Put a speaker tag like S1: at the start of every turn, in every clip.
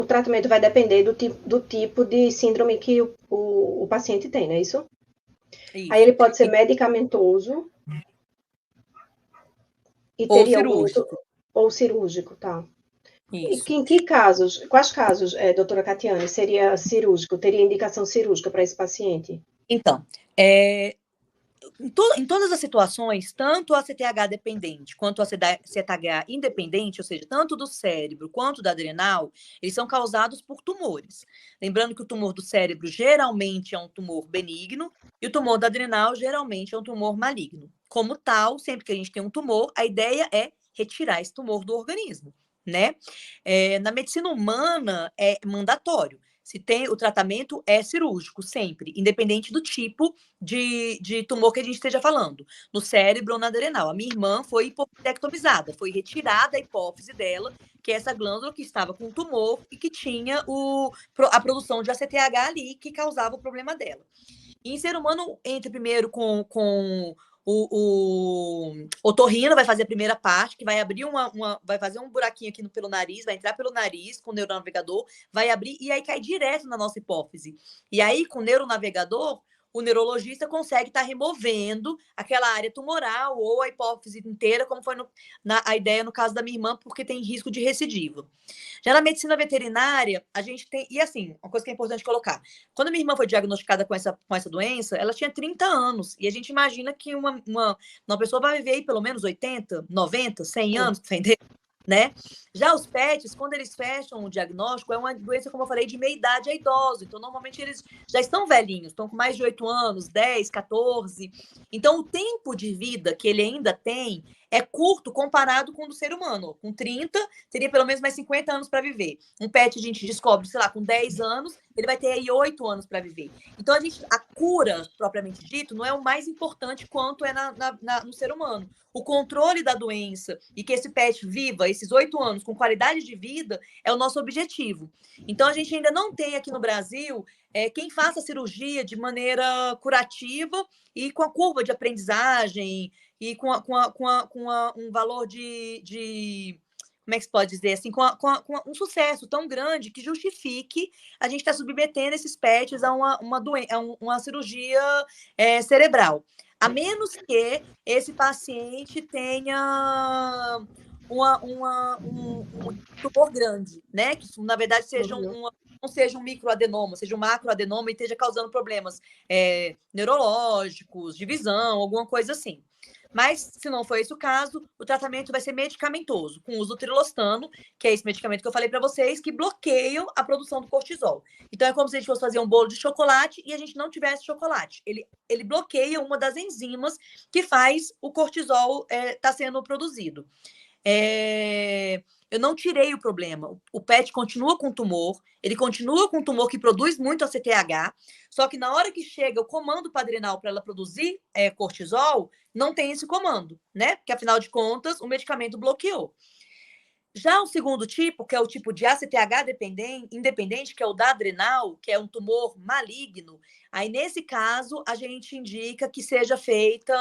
S1: o tratamento vai depender do tipo de síndrome que o paciente tem, não é isso? Aí
S2: Isso.
S1: ele pode ser medicamentoso e
S2: Ou
S1: teria algum outro,
S2: cirúrgico.
S1: ou cirúrgico, tá? E
S2: Isso.
S1: em que casos, quais casos, doutora Catiane, seria cirúrgico, teria indicação cirúrgica para esse paciente?
S2: Então, em todas as situações, tanto a CTH dependente quanto a CTH independente, ou seja, tanto do cérebro quanto da adrenal, eles são causados por tumores. Lembrando que o tumor do cérebro geralmente é um tumor benigno e o tumor da adrenal geralmente é um tumor maligno. Como tal, sempre que a gente tem um tumor, a ideia é retirar esse tumor do organismo, né? Na medicina humana é mandatório. Se tem o tratamento é cirúrgico sempre, independente do tipo de tumor que a gente esteja falando, no cérebro ou na adrenal. A minha irmã foi hipopectomizada, foi retirada a hipófise dela, que é essa glândula que estava com tumor e que tinha a produção de ACTH ali, que causava o problema dela. E em ser humano, entra primeiro com o otorrino, vai fazer a primeira parte, que vai abrir vai fazer um buraquinho aqui pelo nariz, vai entrar pelo nariz com o neuronavegador, vai abrir e aí cai direto na nossa hipófise. E aí, com o neuronavegador, o neurologista consegue estar removendo aquela área tumoral ou a hipófise inteira, como foi a ideia no caso da minha irmã, porque tem risco de recidiva. Já na medicina veterinária, a gente tem. E assim, uma coisa que é importante colocar: quando minha irmã foi diagnosticada com essa doença, ela tinha 30 anos. E a gente imagina que uma pessoa vai viver aí pelo menos 80, 90, 100 anos, entendeu? Né? Já os PETs, quando eles fecham o diagnóstico, é uma doença, como eu falei, de meia idade a idoso. Então, normalmente, eles já estão velhinhos, estão com mais de 8 anos, 10, 14. Então, o tempo de vida que ele ainda tem é curto comparado com o do ser humano. Com 30, teria pelo menos mais 50 anos para viver. Um PET a gente descobre, sei lá, com 10 anos, ele vai ter aí 8 anos para viver. Então, a cura, propriamente dito, não é o mais importante quanto é no ser humano. O controle da doença e que esse PET viva esses 8 anos com qualidade de vida é o nosso objetivo. Então, a gente ainda não tem aqui no Brasil quem faça a cirurgia de maneira curativa e com a curva de aprendizagem e com um valor de como é que se pode dizer assim, com um sucesso tão grande que justifique a gente estar submetendo esses PETs a uma cirurgia cerebral. A menos que esse paciente tenha um tumor grande, né? Que na verdade não seja um microadenoma, seja um macroadenoma e esteja causando problemas neurológicos, de visão, alguma coisa assim. Mas, se não for esse o caso, o tratamento vai ser medicamentoso, com uso do trilostano, que é esse medicamento que eu falei para vocês, que bloqueiam a produção do cortisol. Então, é como se a gente fosse fazer um bolo de chocolate e a gente não tivesse chocolate. Ele bloqueia uma das enzimas que faz o cortisol estar sendo produzido. Eu não tirei o problema. O PET continua com tumor, ele continua com tumor que produz muito ACTH, só que na hora que chega o comando padrenal para ela produzir cortisol, não tem esse comando, né? Porque afinal de contas, o medicamento bloqueou. Já o segundo tipo, que é o tipo de ACTH independente, que é o da adrenal, que é um tumor maligno, aí nesse caso a gente indica que seja feita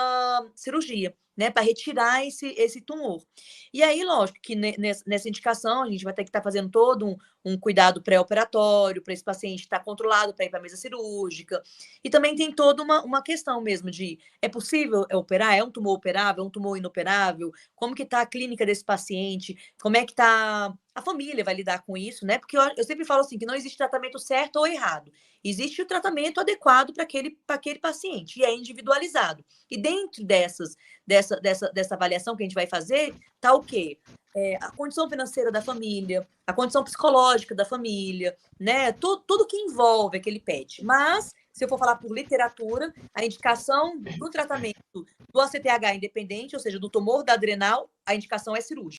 S2: cirurgia, né, para retirar esse tumor. E aí, lógico, que nessa indicação a gente vai ter que estar fazendo todo um cuidado pré-operatório para esse paciente estar controlado para ir para a mesa cirúrgica. E também tem toda uma questão mesmo de, é possível operar? É um tumor operável? É um tumor inoperável? Como que está a clínica desse paciente? Como é que está a família vai lidar com isso, né? Porque eu sempre falo assim, que não existe tratamento certo ou errado. Existe o tratamento adequado para aquele paciente, e é individualizado. E dentro dessa avaliação que a gente vai fazer, tá o quê? A condição financeira da família, a condição psicológica da família, né? Tudo que envolve aquele PET. Mas, se eu for falar por literatura, a indicação do tratamento do ACTH independente, ou seja, do tumor da adrenal, a indicação é cirúrgica.